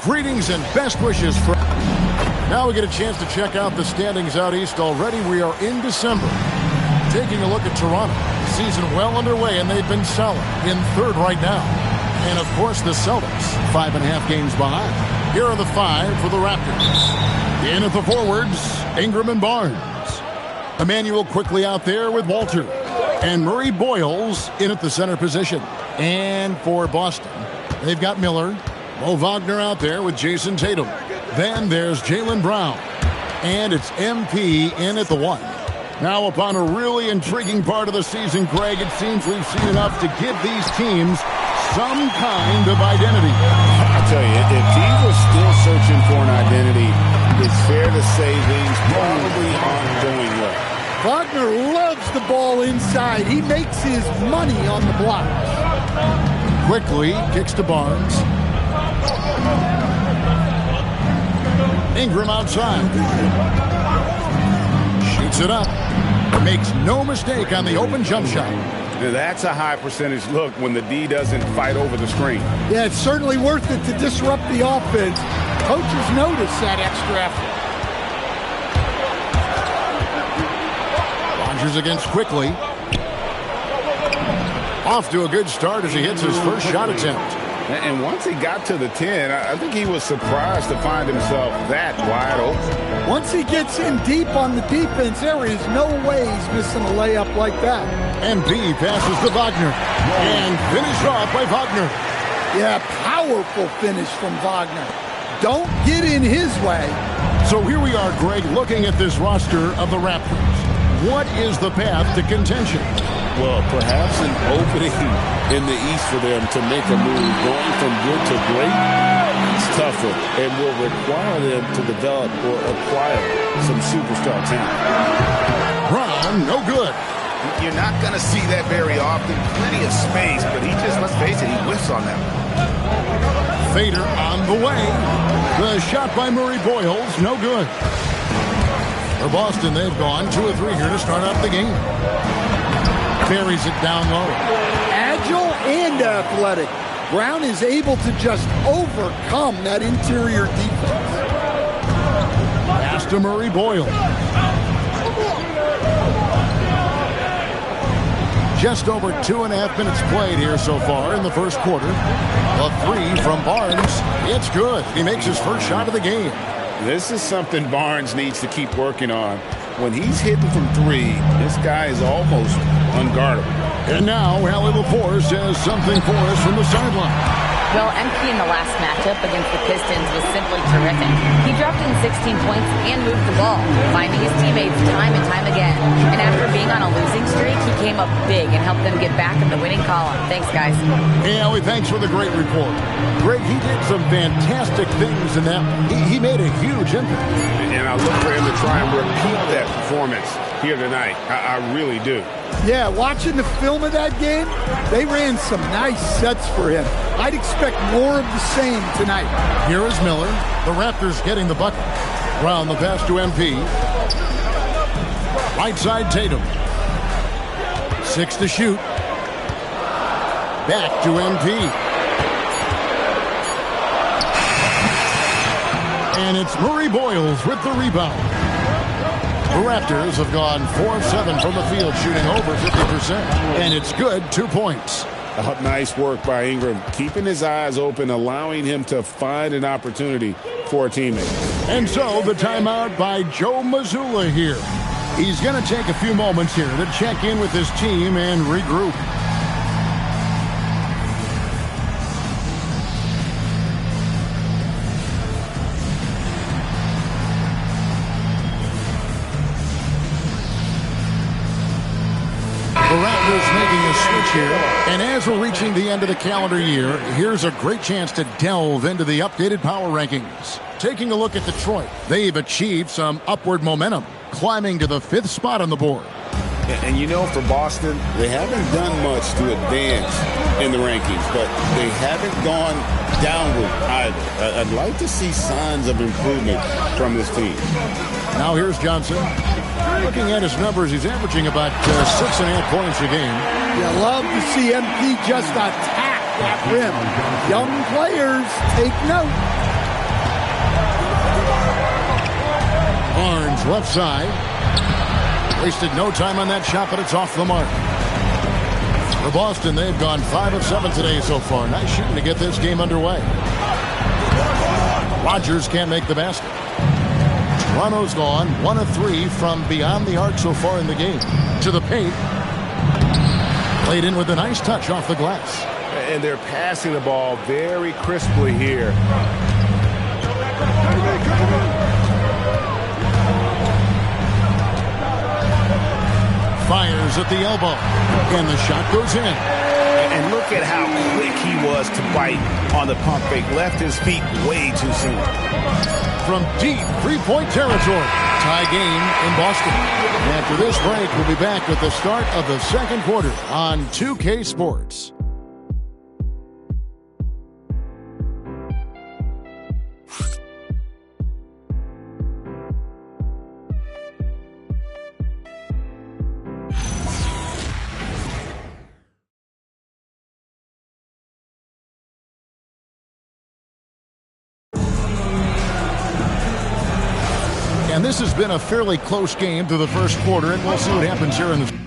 Greetings and best wishes for... Now we get a chance to check out the standings out east already. We are in December. Taking a look at Toronto. Season well underway, and they've been solid in third right now. And, of course, the Celtics, 5.5 games behind. Here are the 5 for the Raptors. In at the forwards, Ingram and Barnes. Emmanuel quickly out there with Walter. And Murray Boyles in at the center position. And for Boston, they've got Miller. Mo Wagner out there with Jason Tatum. Then there's Jaylen Brown. And it's MP in at the 1. Now upon a really intriguing part of the season, Greg, it seems we've seen enough to give these teams some kind of identity. I tell you, if teams are still searching for an identity, it's fair to say things probably aren't going well. Wagner loves the ball inside. He makes his money on the blocks. Quickly kicks to Barnes. Ingram outside. Shoots it up. Makes no mistake on the open jump shot. Now that's a high percentage look when the D doesn't fight over the screen. Yeah, it's certainly worth it to disrupt the offense. Coaches notice that extra effort. Rogers against Quickly. Off to a good start as he hits his first shot attempt. And once he got to the 10, I think he was surprised to find himself that wide open. Once he gets in deep on the defense, there is no way he's missing a layup like that. MP passes to Wagner. And finished off by Wagner. Yeah, powerful finish from Wagner. Don't get in his way. So here we are, Greg, looking at this roster of the Raptors. What is the path to contention? Well, perhaps an opening in the East for them to make a move. Going from good to great, it's tougher and will require them to develop or acquire some superstar talent. Brown, no good. You're not going to see that very often. Plenty of space, but he just, let's face it, he whiffs on that one. Fader on the way. The shot by Murray Boyles, no good. For Boston, they've gone 2 of 3 here to start out the game. Buries it down low. Agile and athletic. Brown is able to just overcome that interior defense. Pass to Murray Boyles. Just over 2.5 minutes played here so far in the first quarter. A 3 from Barnes. It's good. He makes his first shot of the game. This is something Barnes needs to keep working on. When he's hitting from 3, this guy is almost unguardable. And now, Allie LaForce has something for us from the sideline. Well, MP in the last matchup against the Pistons was simply terrific. He dropped in 16 points and moved the ball, finding his teammates time and time again. And after being on a losing streak, he came up big and helped them get back in the winning column. Thanks, guys. Hey, Allie, thanks for the great report. Greg, he did some fantastic things in that. He made a huge impact. And I look for him to try and repeat that performance here tonight. I really do. Yeah, watching the film of that game, they ran some nice sets for him. I'd expect more of the same tonight. Here is Miller. The Raptors getting the bucket. Brown the pass to MP. Right side Tatum. 6 to shoot. Back to MP. And it's Murray Boyles with the rebound. The Raptors have gone 4 of 7 from the field, shooting over 50%. And it's good, 2 points. Nice work by Ingram, keeping his eyes open, allowing him to find an opportunity for a teammate. And so the timeout by Joe Mazzulla here. He's going to take a few moments here to check in with his team and regroup. The Raptors making a switch here, and as we're reaching the end of the calendar year, here's a great chance to delve into the updated power rankings. Taking a look at Detroit, they've achieved some upward momentum, climbing to the 5th spot on the board. And you know, for Boston, they haven't done much to advance in the rankings, but they haven't gone downward either. I'd like to see signs of improvement from this team. Now here's Johnson. Looking at his numbers, he's averaging about 6.5 points a game. You love to see MP just attack that rim. Young players, take note. Edwards left side. Wasted no time on that shot, but it's off the mark. For Boston, they've gone 5 of 7 today so far. Nice shooting to get this game underway. Rodgers can't make the basket. Toronto's gone 1 of 3 from beyond the arc so far in the game. To the paint. Played in with a nice touch off the glass. And they're passing the ball very crisply here. Fires at the elbow. And the shot goes in. And look at how quick he was to bite on the pump fake. Left his feet way too soon. From deep three-point territory. Tie game in Boston. After this break, we'll be back with the start of the second quarter on 2K Sports. And this has been a fairly close game through the first quarter, and we'll see what happens here in the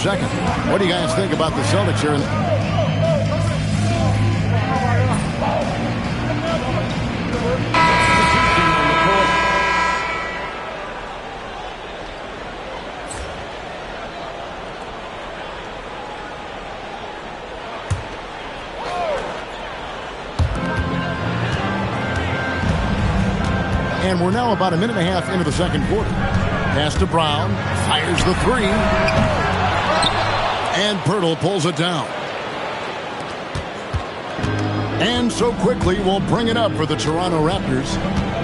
second. What do you guys think about the Celtics here? And we're now about a minute and a half into the second quarter. Pass to Brown. Fires the three. And Pirtle pulls it down. And so quickly we'll bring it up for the Toronto Raptors.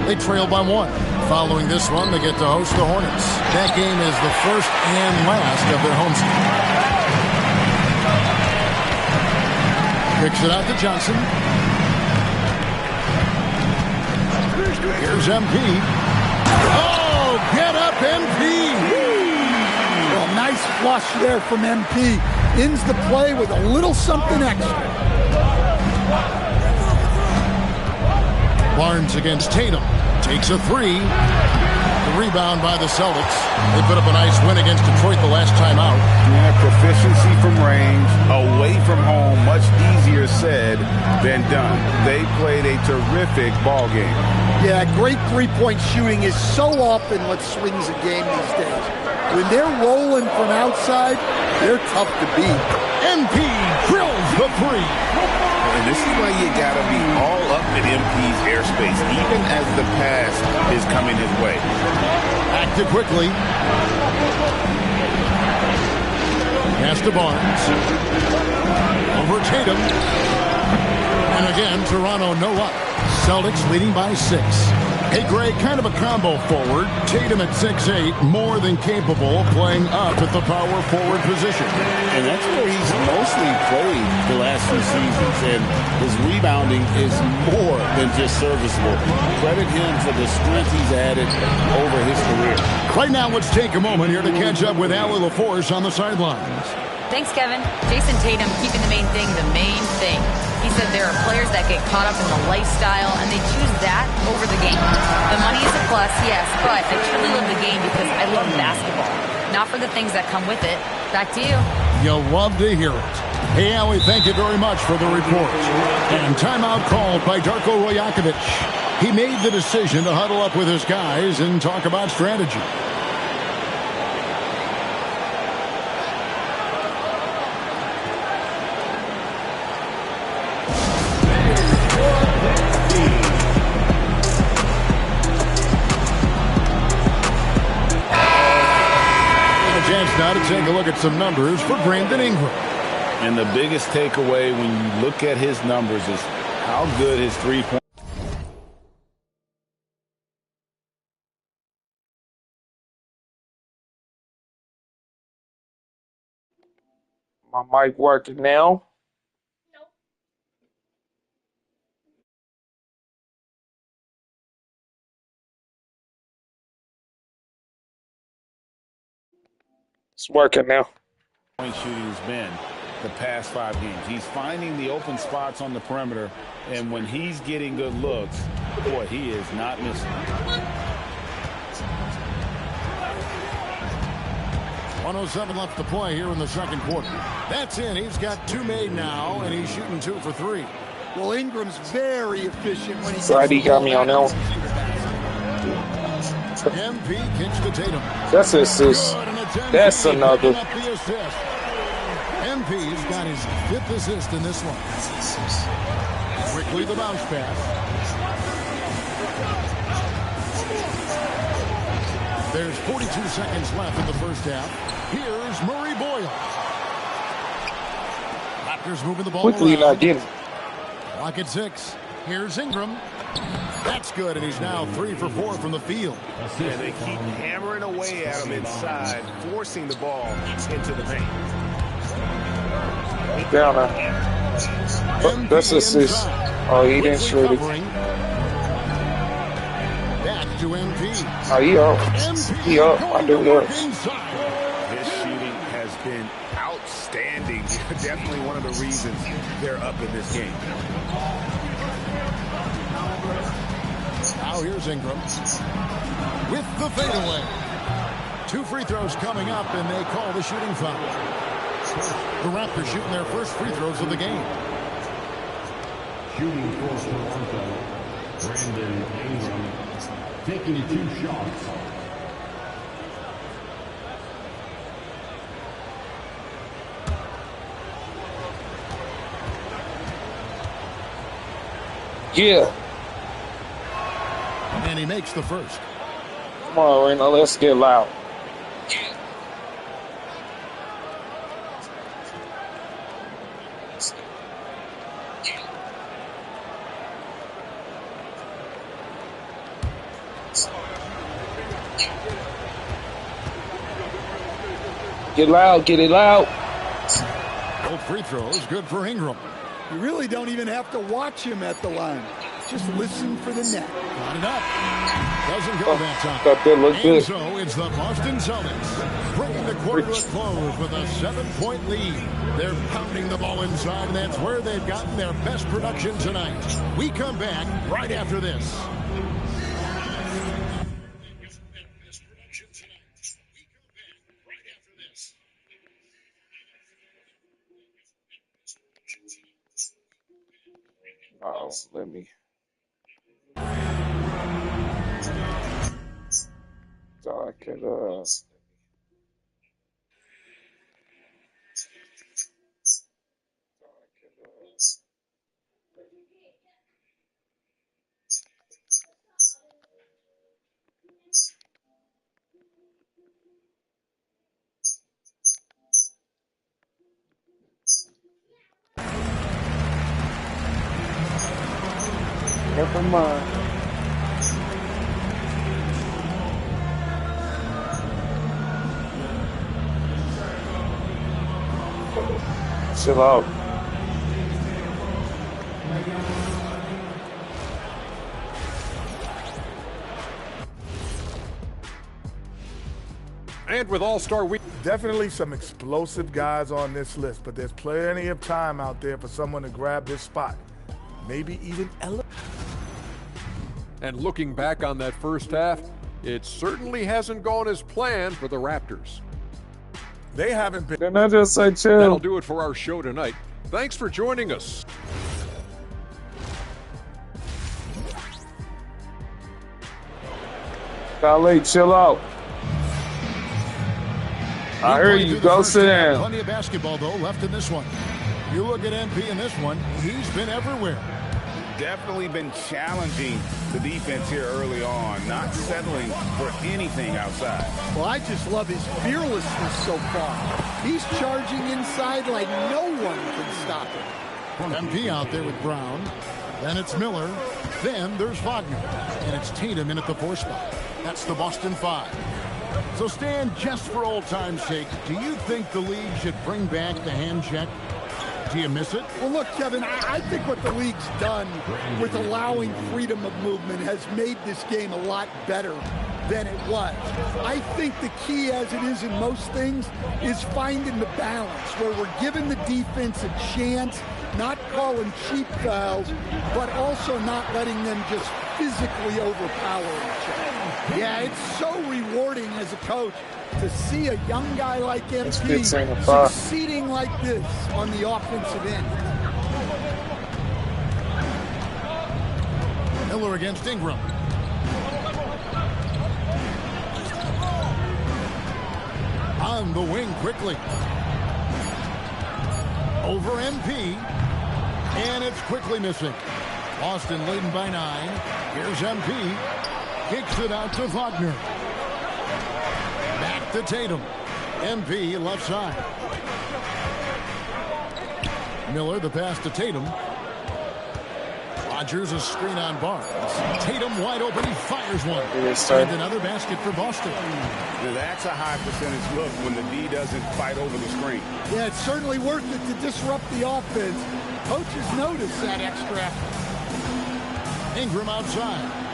They trail by 1. Following this one, they get to host the Hornets. That game is the first and last of their homestand. Kicks it out to Johnson. Here's MP. Oh, get up, MP! Well, nice flush there from MP. Ends the play with a little something extra. Barnes against Tatum. Takes a three. The rebound by the Celtics. They put up a nice win against Detroit the last time out. Yeah, proficiency from range, away from home, much easier said than done. They played a terrific ball game. Yeah, great three-point shooting is so often what swings a game these days. When they're rolling from outside, they're tough to beat. MP drills the three. And this is why you got to be all up in MP's airspace, even as the pass is coming his way. Acted quickly. Pass to Barnes. Over Tatum. And again, Toronto no luck. Celtics leading by 6. Hey, Greg, kind of a combo forward. Tatum at 6'8", more than capable of playing up at the power forward position. And that's where he's mostly played the last few seasons. And his rebounding is more than just serviceable. Credit him for the strength he's added over his career. Right now, let's take a moment here to catch up with Allie LaForce on the sidelines. Thanks, Kevin. Jason Tatum keeping the main thing the main thing. He said there are players that get caught up in the lifestyle, and they choose that over the game. The money is a plus, yes, but I truly love the game because I love basketball, not for the things that come with it. Back to you. You'll love to hear it. Hey, Allie, thank you very much for the report. And timeout called by Darko Rajakovic. He made the decision to huddle up with his guys and talk about strategy. Now to take a look at some numbers for Brandon Ingram. And the biggest takeaway when you look at his numbers is how good his three-point. My mic working now? It's working now. Point shooting has been the past 5 games. He's finding the open spots on the perimeter, and when he's getting good looks, boy, he is not missing. 1:07 left to play here in the second quarter. That's in. He's got 2 made now, and he's shooting 2 for 3. Well, Ingram's very efficient when he Friday got me on that one. MP kicks to Tatum. That's assist. That's another. MP's got his 5th assist in this one. Quickly the bounce pass. There's 42 seconds left in the first half. Here's Murray Boyle. Raptors moving the ball Quickly around. not getting. Clock at 6. Here's Ingram. That's good, and he's now 3 for 4 from the field. Yeah, they keep hammering away at him inside, forcing the ball into the paint. Down there. That's assist. Oh, he didn't shoot it. Back to MP. Oh, he up. He up. I do that. His shooting has been outstanding. Definitely one of the reasons they're up in this game. Now here's Ingram with the fadeaway. 2 free throws coming up, and they call the shooting foul. The Raptors shooting their first free throws of the game. Shooting for Toronto, Brandon Ingram, taking 2 shots. Yeah. And he makes the first. Come on, Reno, let's get loud. Get loud, get it loud. Both free throws good for Ingram. You really don't even have to watch him at the line. Just listen for the net. Got it up. Doesn't go that time. Got that look And good. so it's the Boston Celtics bringing the quarter to a close with a 7-point lead. They're pounding the ball inside, and that's where they've gotten their best production tonight. We come back right after this. Oh, let me. So I could, never mind. Chill out. And with All-Star Week. Definitely some explosive guys on this list, but there's plenty of time out there for someone to grab this spot. Maybe even elevate. And looking back on that first half, it certainly hasn't gone as planned for the Raptors. They haven't been. Then I just say chill. That'll do it for our show tonight. Thanks for joining us. Khalid, chill out. I hear you. Go sit down. Plenty of basketball, though, left in this one. You look at MP in this one, he's been everywhere. Definitely been challenging the defense here early on, not settling for anything outside. Well, I just love his fearlessness so far. He's charging inside like no one can stop him. MP out there with Brown. Then it's Miller. Then there's Wagner. And it's Tatum in at the 4 spot. That's the Boston 5. So, Stan, just for old time's sake, do you think the league should bring back the hand check? Do you miss it? Well, look, Kevin, I think what the league's done with allowing freedom of movement has made this game a lot better than it was. I think the key, as it is in most things, is finding the balance where we're giving the defense a chance, not calling cheap fouls, but also not letting them just physically overpower each other. Yeah, it's so rewarding as a coach to see a young guy like MP succeeding like this on the offensive end. Miller against Ingram. On the wing quickly. Over MP. And it's quickly missing. Boston leading by 9. Here's MP. Kicks it out to Wagner. Back to Tatum. MP left side. Miller the pass to Tatum. Rodgers a screen on Barnes. Tatum wide open. He fires one. And another basket for Boston. Now that's a high percentage look when the D doesn't fight over the screen. Yeah, it's certainly worth it to disrupt the offense. Coaches notice that extra effort. Ingram outside.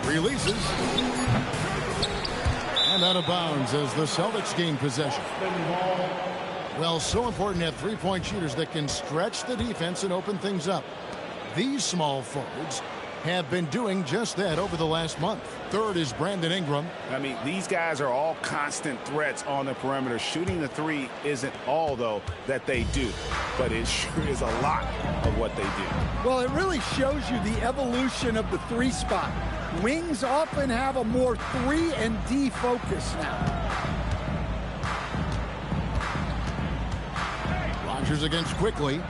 Releases. And out of bounds as the Celtics gain possession. Well, so important to have three-point shooters that can stretch the defense and open things up. These small forwards have been doing just that over the last month. Third is Brandon Ingram. I mean, these guys are all constant threats on the perimeter. Shooting the three isn't all, though, that they do, but it sure is a lot of what they do. Well, it really shows you the evolution of the three spot. Wings often have a more 3 and D focus now. Rodgers against Quickly.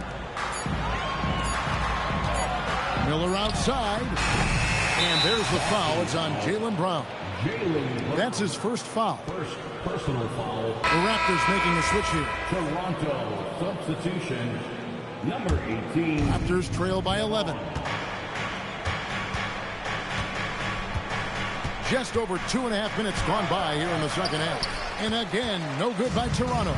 Miller outside. And there's the foul. It's on Jaylen Brown. That's his first foul. First personal foul. The Raptors making a switch here. Toronto substitution number 18. Raptors trail by 11. Just over 2.5 minutes gone by here in the second half. And again, no good by Toronto.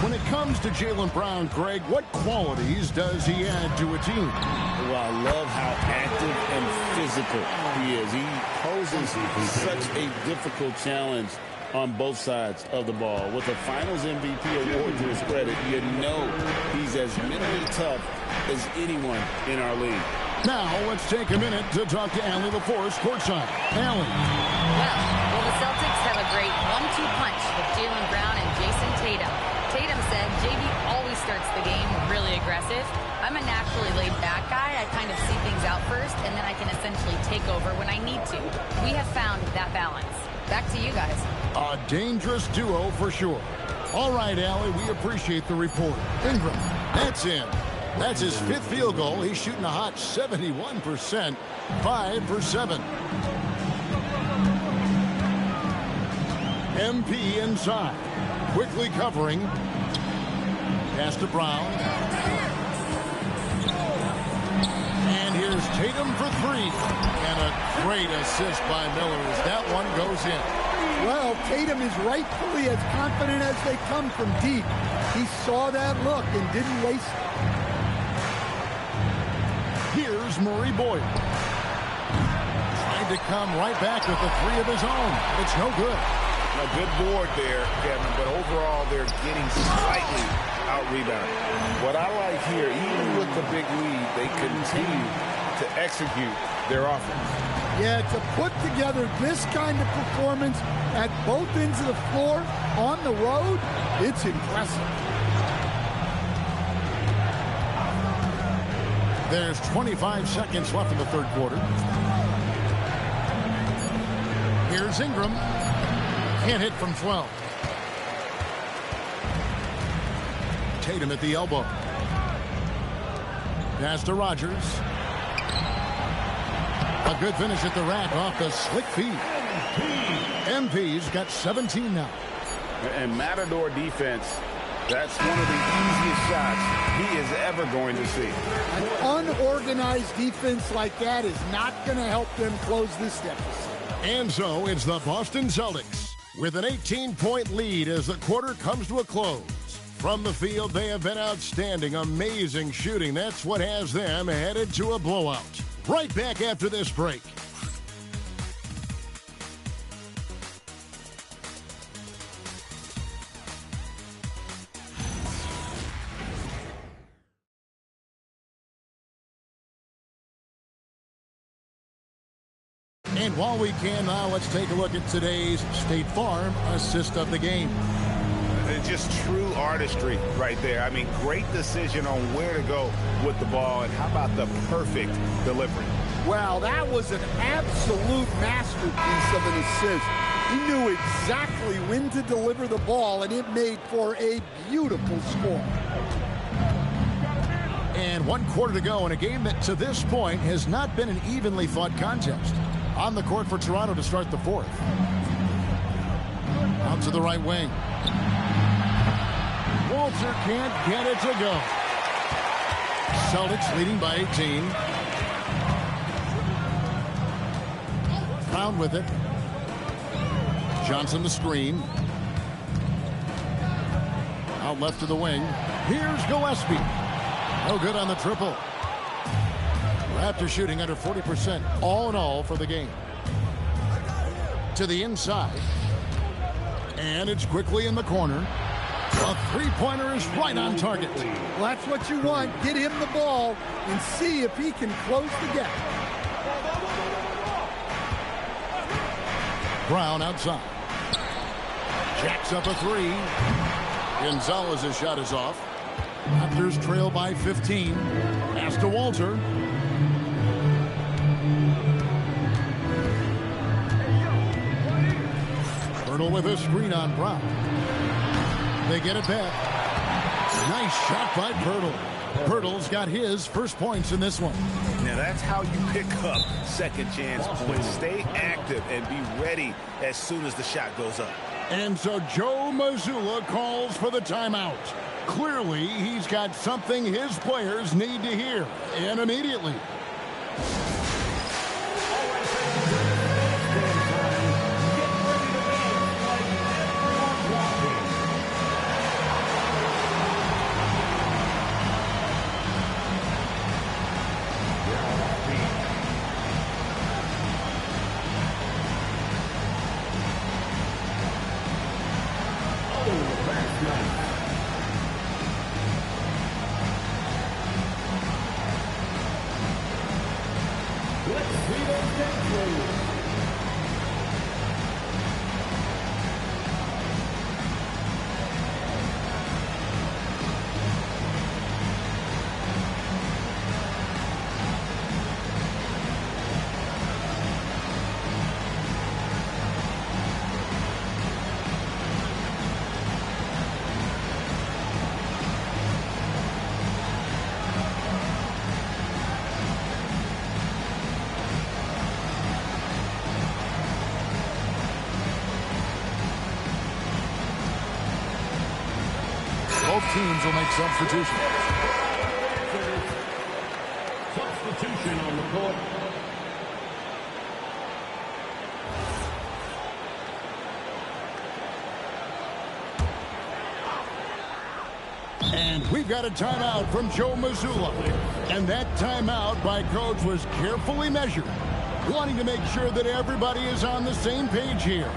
When it comes to Jaylen Brown, Greg, what qualities does he add to a team? Well, I love how active and physical he is. He poses such a difficult challenge on both sides of the ball. With a Finals MVP award to his credit, you know he's as mentally tough as anyone in our league. Now, let's take a minute to talk to Allie LaForce courtside. Allie. Well, the Celtics have a great 1-2 punch with Jaylen Brown and Jason Tatum. Tatum said JB always starts the game really aggressive. I'm a naturally laid-back guy. I kind of see things out first, and then I can essentially take over when I need to. We have found that balance. Back to you guys. A dangerous duo for sure. All right, Allie, we appreciate the report. Ingram, that's in. That's his 5th field goal. He's shooting a hot 71%, 5 for 7. MP inside. Quickly covering. Pass to Brown. And here's Tatum for 3. And a great assist by Miller as that one goes in. Well, Tatum is rightfully as confident as they come from deep. He saw that look and didn't waste it. Here's Murray Boyd. Trying to come right back with the 3 of his own. It's no good. A good board there, Kevin, but overall they're getting slightly out-rebounded. What I like here, even with the big lead, they continue to execute their offense. Yeah, to put together this kind of performance at both ends of the floor on the road, it's impressive. There's 25 seconds left in the third quarter. Here's Ingram. Can't hit from 12. Tatum at the elbow. Pass to Rodgers. A good finish at the rack off the slick feed. MP's got 17 now. And Matador defense, that's one of the easiest shots he is ever going to see. An unorganized defense like that is not going to help them close this deficit. And so it's the Boston Celtics with an 18-point lead as the quarter comes to a close. From the field, they have been outstanding, amazing shooting. That's what has them headed to a blowout. Right back after this break. And while we can now, let's take a look at today's State Farm assist of the game. Just true artistry right there. I mean, great decision on where to go with the ball, and how about the perfect delivery? Wow, that was an absolute masterpiece of an assist. He knew exactly when to deliver the ball, and it made for a beautiful score. And 1 quarter to go in a game that to this point has not been an evenly fought contest. On the court for Toronto to start the fourth. Out to the right wing. Walter can't get it to go. Celtics leading by 18. Brown with it. Johnson the screen. Out left to the wing. Here's Gillespie. No good on the triple. Raptors shooting under 40% all in all for the game. To the inside. And it's quickly in the corner. A three-pointer is right on target. Well, that's what you want. Get him the ball and see if he can close the gap. Brown outside. Jacks up a three. Gonzalez's shot is off. Raptors trail by 15. Pass to Walter. Pirtle with a screen on Brown. They get it back. Nice shot by Pirtle. Pirtle's got his first points in this one. Now that's how you pick up second chance points. Stay active and be ready as soon as the shot goes up. And so Joe Mazzulla calls for the timeout. Clearly, he's got something his players need to hear, and immediately. Both teams will make substitutions. Substitution on the court. And we've got a timeout from Joe Mazzulla. And that timeout by Coach was carefully measured, wanting to make sure that everybody is on the same page here.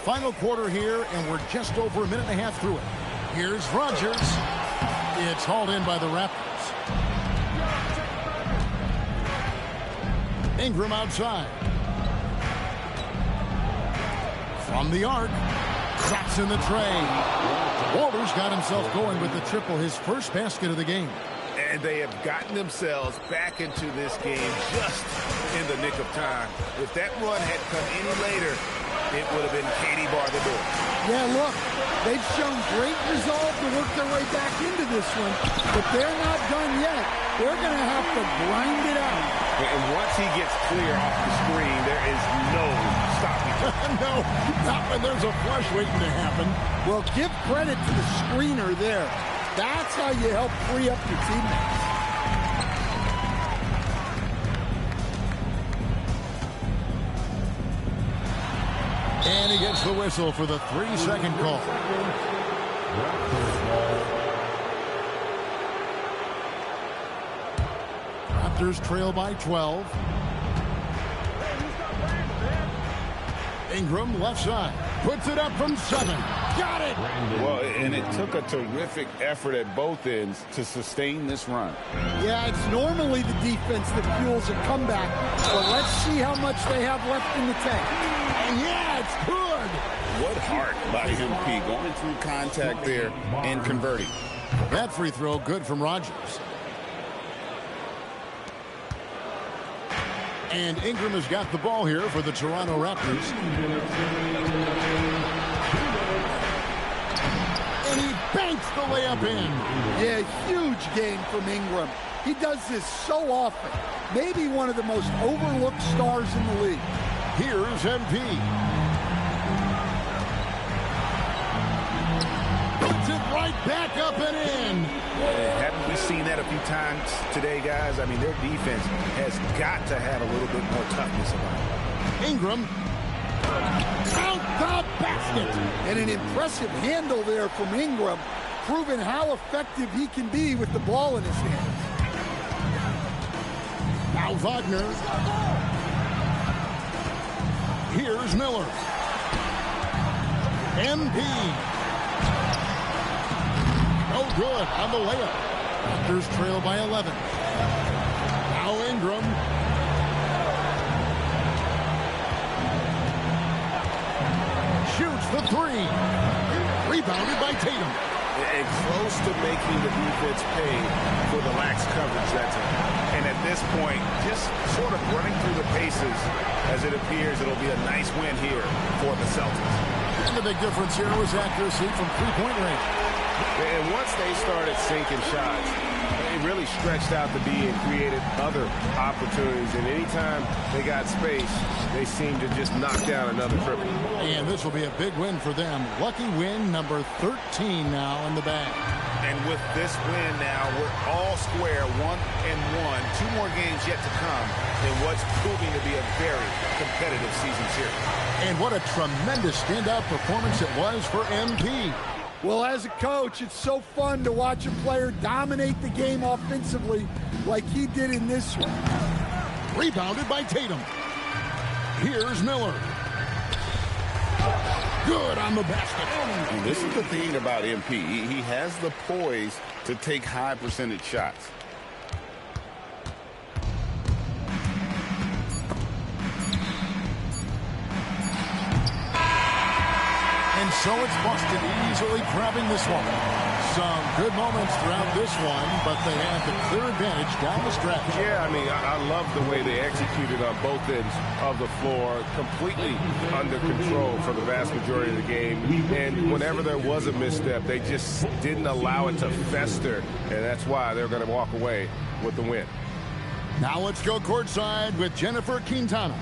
Final quarter here, and we're just over a minute and a half through it. Here's Rogers. It's hauled in by the Raptors. Ingram outside. From the arc. Drops in the tray. Walters got himself going with the triple, his first basket of the game. And they have gotten themselves back into this game just in the nick of time. If that run had come any later, it would have been Katie bar the door. Yeah, look, they've shown great resolve to work their way back into this one, but they're not done yet. They're going to have to grind it out. And once he gets clear off the screen, there is no stopping him. No, not when there's a flush waiting to happen. Well, give credit to the screener there. That's how you help free up your teammates. And he gets the whistle for the 3-second call. Raptors trail by 12. Ingram left side. Puts it up from 7. Got it! Well, and it took a terrific effort at both ends to sustain this run. Yeah, it's normally the defense that fuels a comeback, but let's see how much they have left in the tank. And yeah, it's good! What heart by MP going through contact there and converting. That free throw good from Rogers. And Ingram has got the ball here for the Toronto Raptors. And he banks the layup in. Yeah, huge game from Ingram. He does this so often. Maybe one of the most overlooked stars in the league. Here's MP. Puts it right back up and in. Haven't we seen that a few times today, guys? I mean, their defense has got to have a little bit more toughness about it. Ingram. Out the basket. And an impressive handle there from Ingram, proving how effective he can be with the ball in his hands. Now Wagner. Here's Miller. MP. No good on the layup. Raptors trail by 11. Now Ingram. Shoots the 3. Rebounded by Tatum. And close to making the defense pay for the lax coverage that time. And at this point, just sort of running through the paces as it appears it'll be a nice win here for the Celtics. And the big difference here was accuracy from three-point range. And once they started sinking shots, they really stretched out the D and created other opportunities. And anytime they got space, they seemed to just knock down another triple. And this will be a big win for them. Lucky win number 13 now in the bag. And with this win now, we're all square, 1-1. 2 more games yet to come in what's proving to be a very competitive season series. And what a tremendous standout performance it was for MP. Well, as a coach, it's so fun to watch a player dominate the game offensively like he did in this one. Rebounded by Tatum. Here's Miller. Good on the basket. And this is the thing about MP. He has the poise to take high percentage shots. And so it's Boston easily grabbing this one. Some good moments throughout this one, but they have the clear advantage down the stretch. Yeah, I mean, I love the way they executed on both ends of the floor, completely under control for the vast majority of the game. And whenever there was a misstep, they just didn't allow it to fester, and that's why they're going to walk away with the win. Now let's go courtside with Jennifer Quintana.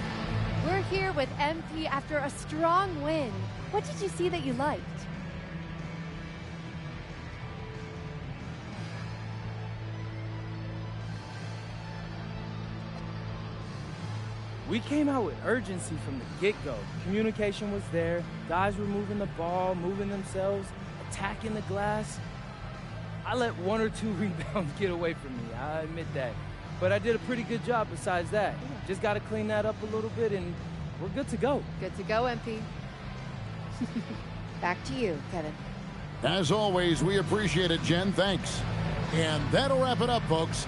We're here with MP after a strong win. What did you see that you liked? We came out with urgency from the get-go. Communication was there. Guys were moving the ball, moving themselves, attacking the glass. I let 1 or 2 rebounds get away from me. I admit that. But I did a pretty good job besides that. Just got to clean that up a little bit, and we're good to go. Good to go, MP. Back to you, Kevin. As always, we appreciate it, Jen. Thanks. And that'll wrap it up, folks.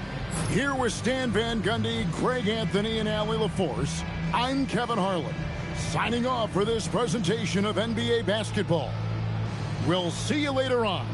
Here with Stan Van Gundy, Greg Anthony, and Allie LaForce, I'm Kevin Harlan, signing off for this presentation of NBA basketball. We'll see you later on.